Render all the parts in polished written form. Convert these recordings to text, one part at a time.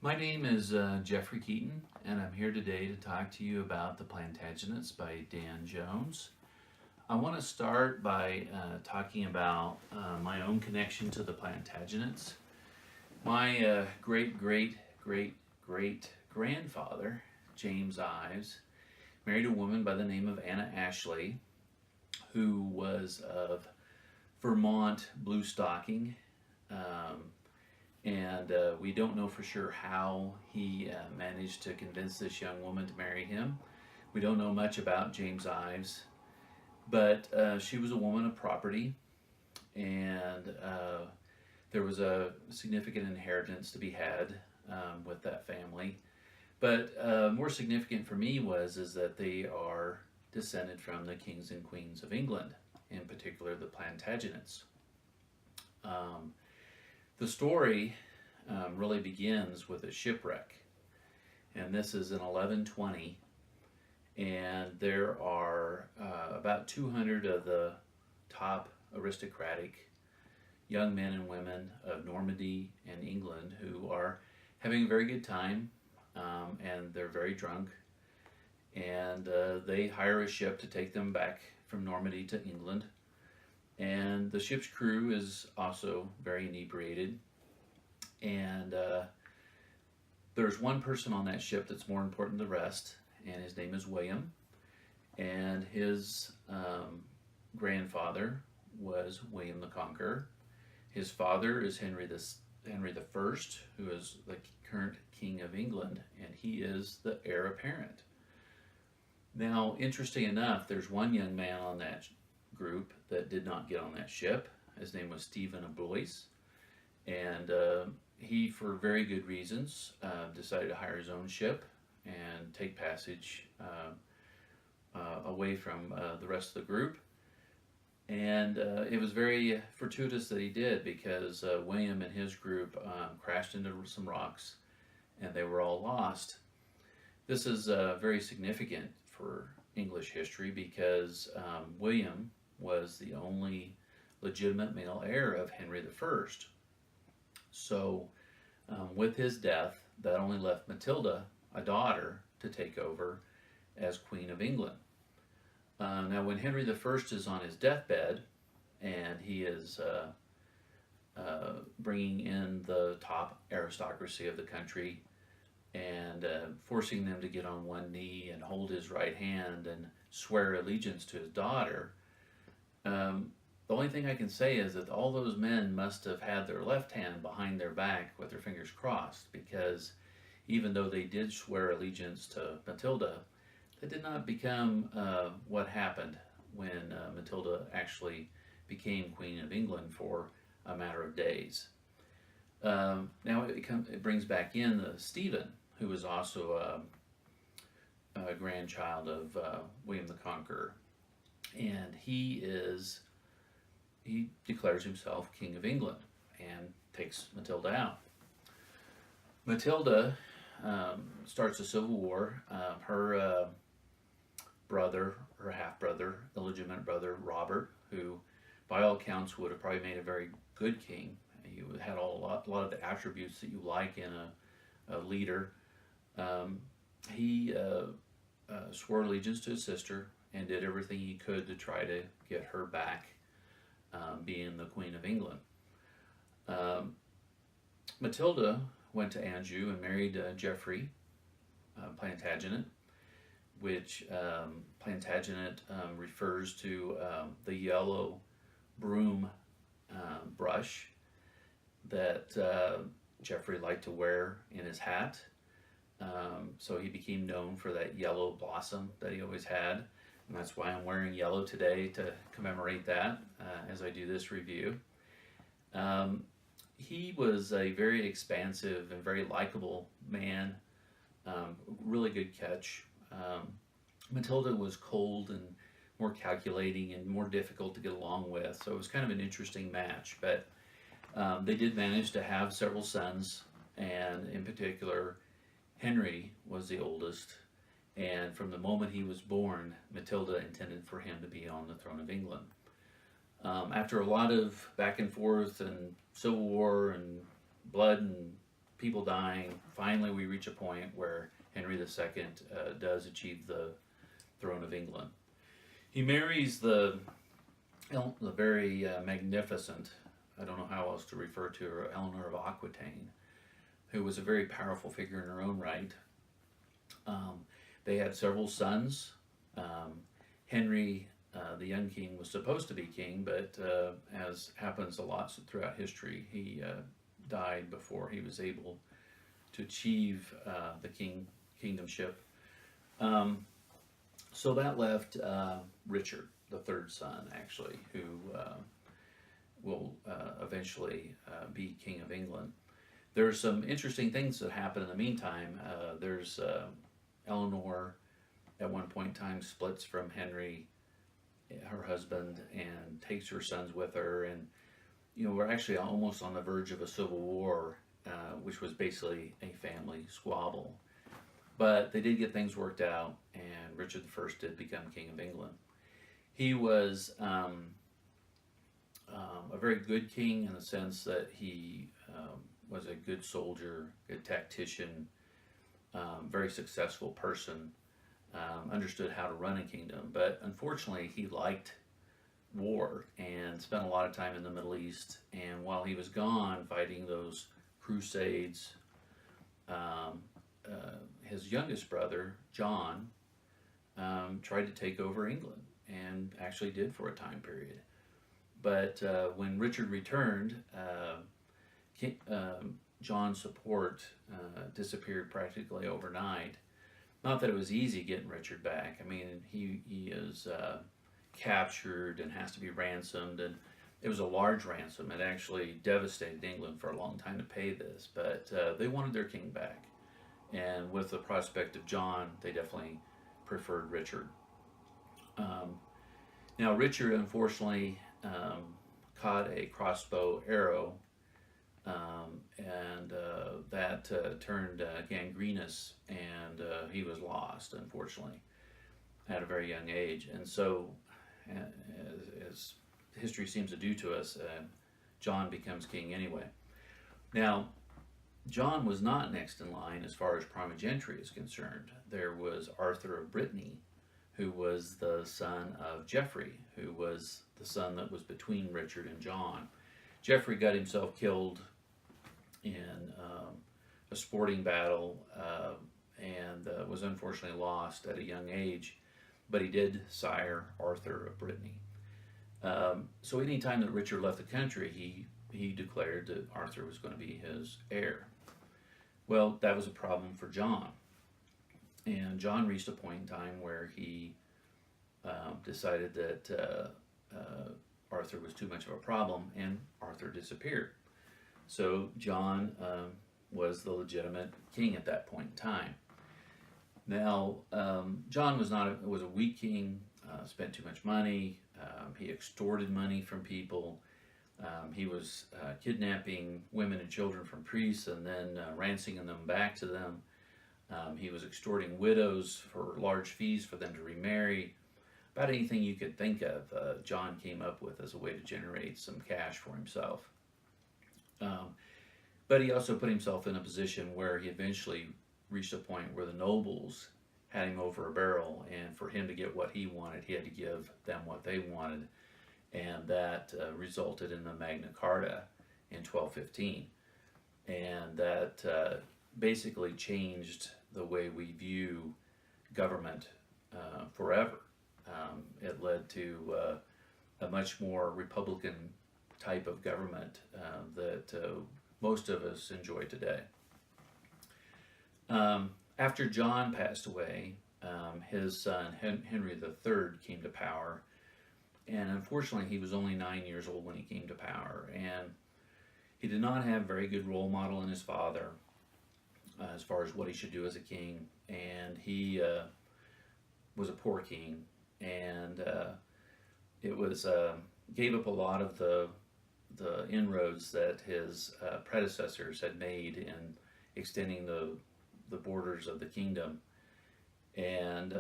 My name is Jeffrey Keaton, and I'm here today to talk to you about The Plantagenets by Dan Jones. I want to start by talking about my own connection to the Plantagenets. My great, great, great, great grandfather, James Ives, married a woman by the name of Anna Ashley, who was of Vermont blue stocking. And we don't know for sure how he managed to convince this young woman to marry him. We don't know much about James Ives, but she was a woman of property, and there was a significant inheritance to be had with that family. But more significant for me is that they are descended from the kings and queens of England, in particular the Plantagenets. The story really begins with a shipwreck, and this is in 1120, and there are about 200 of the top aristocratic young men and women of Normandy and England who are having a very good time, and they're very drunk, and they hire a ship to take them back from Normandy to England. And the ship's crew is also very inebriated. And there's one person on that ship that's more important than the rest, and his name is William. And his grandfather was William the Conqueror. His father is Henry the First, who is the current King of England, and he is the heir apparent. Now, interesting enough, there's one young man on that group that did not get on that ship. His name was Stephen of Blois, and he, for very good reasons, decided to hire his own ship and take passage away from the rest of the group. And it was very fortuitous that he did, because William and his group crashed into some rocks, and they were all lost. This is very significant for English history, because William was the only legitimate male heir of Henry the First. So with his death, that only left Matilda, a daughter, to take over as Queen of England. Now, when Henry the First is on his deathbed, and he is bringing in the top aristocracy of the country, and forcing them to get on one knee and hold his right hand and swear allegiance to his daughter, the only thing I can say is that all those men must have had their left hand behind their back with their fingers crossed, because even though they did swear allegiance to Matilda, that did not become what happened when Matilda actually became Queen of England for a matter of days. Now it brings back in Stephen, who was also a grandchild of William the Conqueror, and he declares himself King of England and takes Matilda out. Matilda starts a civil war. Her brother, her half-brother, illegitimate brother, Robert, who by all accounts would have probably made a very good king. He had a lot of the attributes that you like in a leader. He swore allegiance to his sister and did everything he could to try to get her back being the Queen of England. Matilda went to Anjou and married Geoffrey Plantagenet, which Plantagenet refers to the yellow broom brush that Geoffrey liked to wear in his hat. So he became known for that yellow blossom that he always had. And that's why I'm wearing yellow today, to commemorate that as I do this review. He was a very expansive and very likable man, really good catch. Matilda was cold and more calculating and more difficult to get along with, so it was kind of an interesting match. But they did manage to have several sons, and in particular, Henry was the oldest. And from the moment he was born, Matilda intended for him to be on the throne of England. After a lot of back and forth and civil war and blood and people dying. Finally, we reach a point where Henry II does achieve the throne of England. He marries the very magnificent, I don't know how else to refer to her, Eleanor of Aquitaine, who was a very powerful figure in her own right. They had several sons. Henry, the young king, was supposed to be king, but as happens a lot throughout history, he died before he was able to achieve the kingdomship. So that left Richard, the third son, actually, who will eventually be King of England. There's some interesting things that happen in the meantime. There's Eleanor, at one point in time, splits from Henry, her husband, and takes her sons with her. And, we're actually almost on the verge of a civil war, which was basically a family squabble. But they did get things worked out, and Richard I did become King of England. He was a very good king in the sense that he was a good soldier, good tactician, very successful person, understood how to run a kingdom. But unfortunately, he liked war and spent a lot of time in the Middle East. And while he was gone fighting those crusades, his youngest brother, John, tried to take over England, and actually did for a time period. But when Richard returned, John's support disappeared practically overnight. Not that it was easy getting Richard back. I mean, he is captured and has to be ransomed, and it was a large ransom. It actually devastated England for a long time to pay this, but they wanted their king back. And with the prospect of John, they definitely preferred Richard. Now, Richard, unfortunately, caught a crossbow arrow, and that turned gangrenous, and he was lost, unfortunately, at a very young age. And so, as history seems to do to us, John becomes king anyway. Now, John was not next in line as far as primogeniture is concerned. There was Arthur of Brittany, who was the son of Geoffrey, who was the son that was between Richard and John. Geoffrey got himself killed in a sporting battle and was unfortunately lost at a young age, but he did sire Arthur of Brittany. So any time that Richard left the country, he declared that Arthur was going to be his heir. Well, that was a problem for John. And John reached a point in time where he decided that Arthur was too much of a problem, and Arthur disappeared. So John was the legitimate king at that point in time. Now, John was a weak king, spent too much money, he extorted money from people. He was kidnapping women and children from priests and then ransoming them back to them. He was extorting widows for large fees for them to remarry. About anything you could think of, John came up with as a way to generate some cash for himself. But he also put himself in a position where he eventually reached a point where the nobles had him over a barrel, and for him to get what he wanted, he had to give them what they wanted. And that resulted in the Magna Carta in 1215. And that basically changed the way we view government forever. It led to a much more Republican type of government that most of us enjoy today. After John passed away, his son Henry III came to power. And unfortunately, he was only 9 years old when he came to power. And he did not have a very good role model in his father as far as what he should do as a king. And he was a poor king. And it was gave up a lot of the inroads that his predecessors had made in extending the borders of the kingdom. And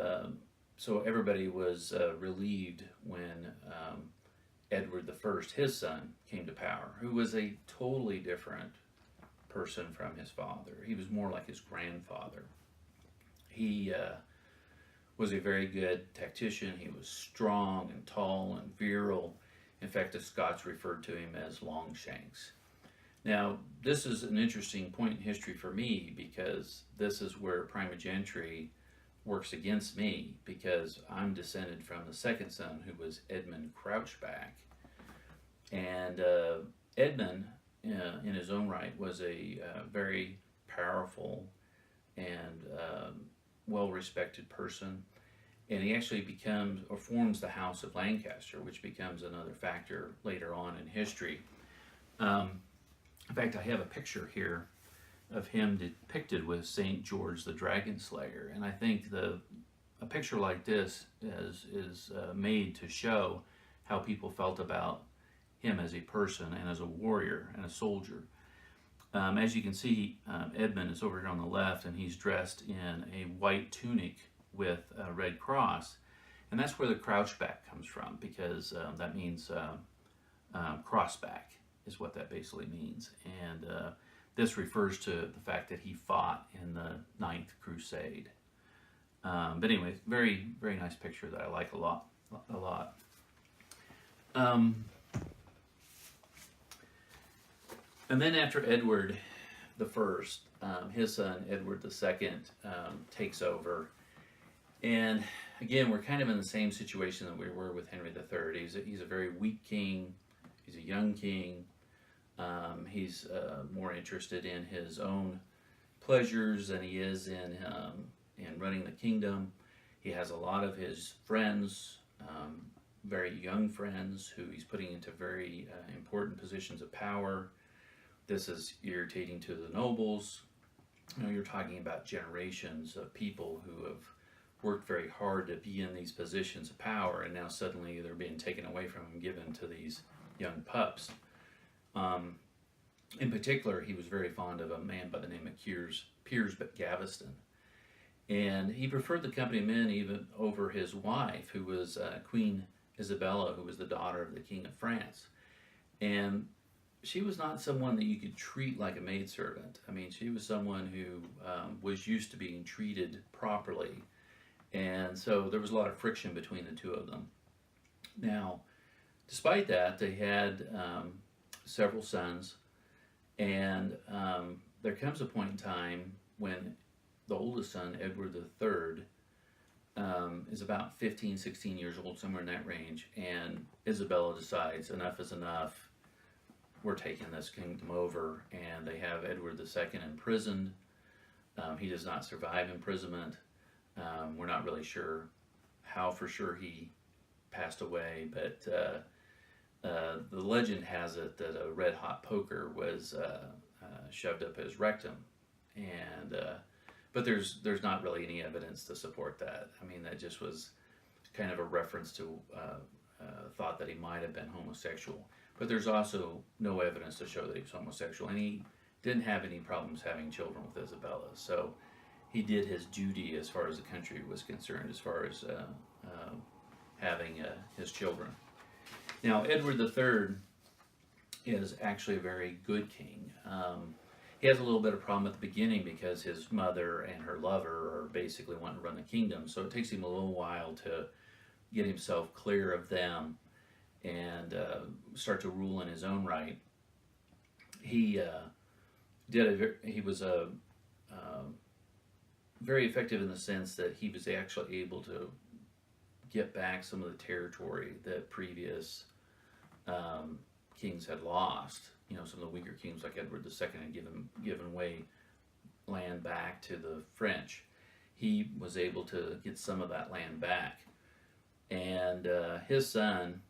so everybody was relieved when Edward I, his son, came to power, who was a totally different person from his father. He was more like his grandfather. He was a very good tactician. He was strong and tall and virile. In fact, the Scots referred to him as Longshanks. Now, this is an interesting point in history for me, because this is where primogeniture works against me, because I'm descended from the second son, who was Edmund Crouchback. And Edmund, in his own right, was a very powerful and well-respected person. And he actually becomes, or forms, the House of Lancaster, which becomes another factor later on in history. In fact, I have a picture here of him depicted with St. George the Dragon Slayer, and I think a picture like this is made to show how people felt about him as a person and as a warrior and a soldier. As you can see, Edmund is over here on the left, and he's dressed in a white tunic with a red cross, and that's where the crouchback comes from, because that means crossback is what that basically means. And this refers to the fact that he fought in the Ninth Crusade. But anyway, very, very nice picture that I like a lot. And then after Edward the First, his son Edward the Second takes over. And again, we're kind of in the same situation that we were with Henry the Third. He's a very weak king. He's a young king. He's more interested in his own pleasures than he is in running the kingdom. He has a lot of his friends, very young friends, who he's putting into very important positions of power. This is irritating to the nobles. You know, you're talking about generations of people who have worked very hard to be in these positions of power, and now suddenly they're being taken away from them, given to these young pups. In particular, he was very fond of a man by the name of Piers Gaveston, and he preferred the company of men even over his wife, who was Queen Isabella, who was the daughter of the King of France. And she was not someone that you could treat like a maidservant. I mean, she was someone who was used to being treated properly, and so there was a lot of friction between the two of them. Now, despite that, they had several sons, and there comes a point in time when the oldest son, Edward III, is about 15, 16 years old, somewhere in that range, and Isabella decides enough is enough. We're taking this kingdom over, and they have Edward II imprisoned. He does not survive imprisonment. We're not really sure how for sure he passed away, but the legend has it that a red-hot poker was shoved up his rectum, and but there's not really any evidence to support that. I mean, that just was kind of a reference to thought that he might have been homosexual. But there's also no evidence to show that he was homosexual, and he didn't have any problems having children with Isabella. So he did his duty as far as the country was concerned, as far as having his children. Now, Edward III is actually a very good king. He has a little bit of problem at the beginning because his mother and her lover are basically wanting to run the kingdom. So it takes him a little while to get himself clear of them and start to rule in his own right. He was very effective in the sense that he was actually able to get back some of the territory that previous kings had lost. You know, some of the weaker kings like Edward II had given away land back to the French. He was able to get some of that land back. And his son,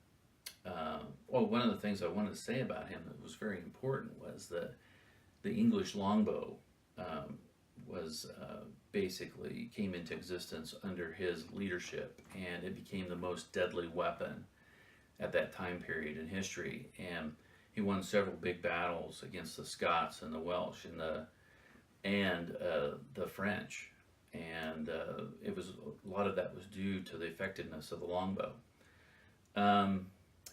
one of the things I wanted to say about him that was very important was that the English longbow was basically came into existence under his leadership, and it became the most deadly weapon at that time period in history. And he won several big battles against the Scots and the Welsh and the French, and it was a lot of that was due to the effectiveness of the longbow.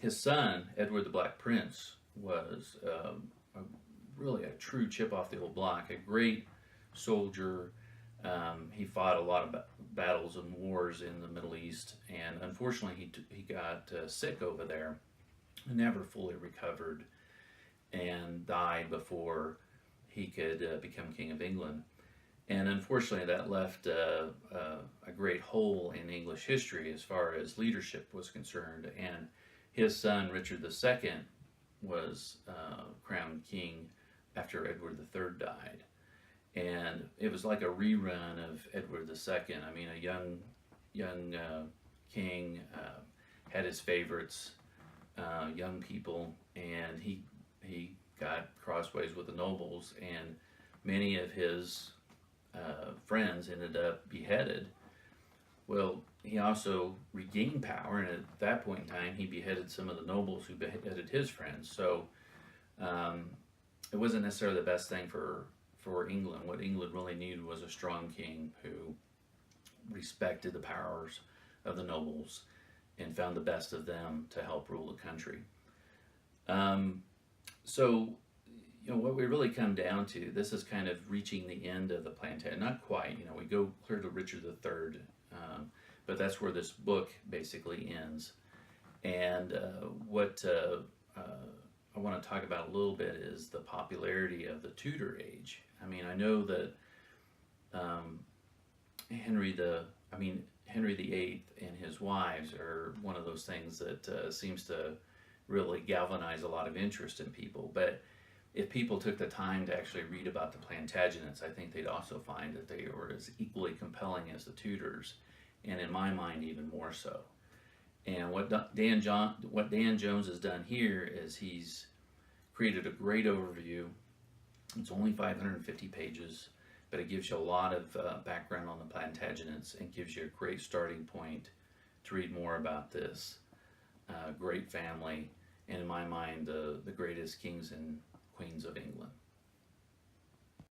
His son, Edward the Black Prince, was a really a true chip off the old block, a great soldier. He fought a lot of battles and wars in the Middle East, and unfortunately, he got sick over there, never fully recovered, and died before he could become King of England. And unfortunately, that left a great hole in English history as far as leadership was concerned. And his son, Richard II, was crowned king after Edward III died. And it was like a rerun of Edward II. I mean, a young king had his favorites, young people, and he got crossways with the nobles, and many of his friends ended up beheaded. Well, he also regained power, and at that point in time, he beheaded some of the nobles who beheaded his friends. So it wasn't necessarily the best thing for England. What England really needed was a strong king who respected the powers of the nobles and found the best of them to help rule the country. So, what we really come down to, this is kind of reaching the end of the Plantagenet. Not quite, we go clear to Richard III, but that's where this book basically ends. And what I want to talk about a little bit is the popularity of the Tudor age. I mean, I know that Henry VIII and his wives are one of those things that seems to really galvanize a lot of interest in people. But if people took the time to actually read about the Plantagenets, I think they'd also find that they were as equally compelling as the Tudors, and in my mind, even more so. And what Dan Jones has done here is he's created a great overview. It's only 550 pages, but it gives you a lot of background on the Plantagenets and gives you a great starting point to read more about this great family, and in my mind, the greatest kings and queens of England.